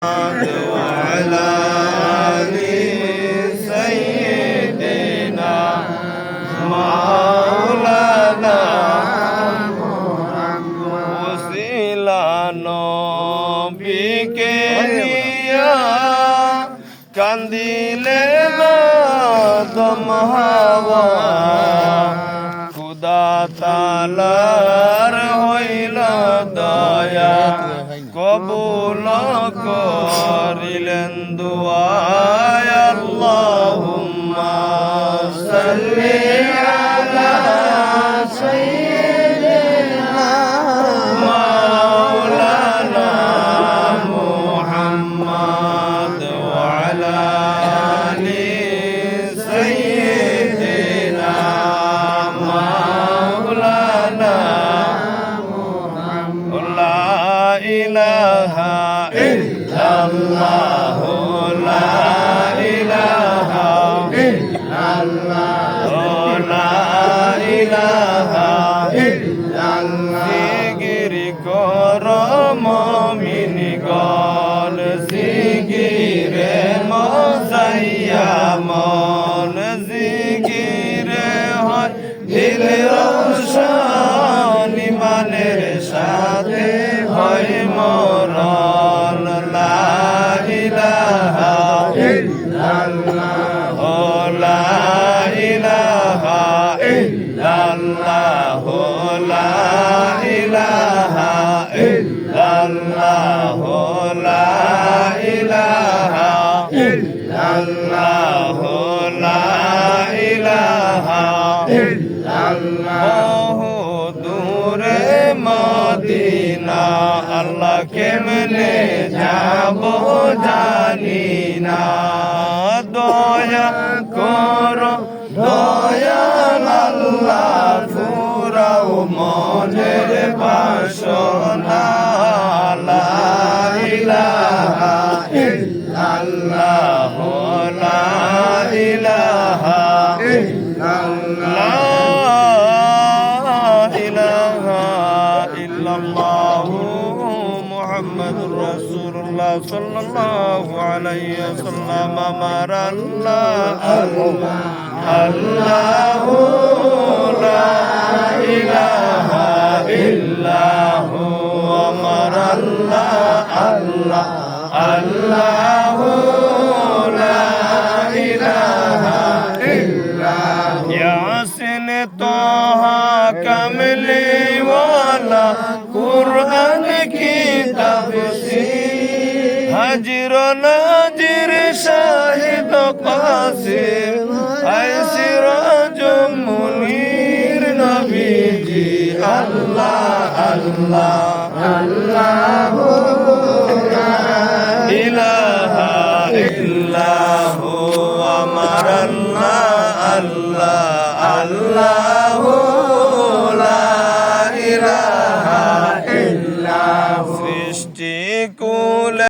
وعلى آل سيدنا مولانا وسيلة নবীকে দিয়া কান্দিলে দম হাওয়া খুদা তাআলার হইল দয়া কবুল করিলেন দুআ আল্লাহুম্মা সাল্লি আলা সাইয়্যিদিনা মাওলানা মুহাম্মদ ওয়া আলা আলি সাইয়্যিদিনা মাওলানা লা ইলাহা ইল্লাল্লাহ লা ইলাহা ইল্লাল্লাহ লা ইলাহা ইল্লাল্লাহ জিকির কর মুমিনগণ জিকিরে মজাইয়া মন জিকিরে হয় দিল রোশন ইমানের সাথে হয় মরণ লা ইলাহা ইল্লাল্লাহ লা ইলাহা ইল্লাল্লাহ লা ইলাহা ইল্লাল্লাহ লা ইলাহা ইল্লাল্লাহ লা ইলাহা ইল্লাল্লাহ দূরে মদিনা আল্লাহ কেমনে যাব জানি না দয়া করো দয়াল আল্লাহ ফুরাও মনের বাসনা লা ইলাহা ইল্লাল্লাহ লা ইলাহা ইল্লাল্লাহ ইলাহা ইল্লাল্লাহ মুহাম্মাদুর রাসূলুল্লাহ সাল্লাল্লাহু আলাইহি ওয়াসাল্লাম আমার আল্লাহ আল্লাহু লা ইলাহা ইল্লাহু আমার আল্লাহ আল্লাহ আল্লাহু লা ইলাহা ইল্লাহু ইয়াসিন তাহা কামলি ওয়ালা কুরআন কি তাফসীর হাজির নাজির শাহিদ কাসিম আয় সিরাজ মুনীর নবীজি আল্লাহ আল্লাহ আল্লাহ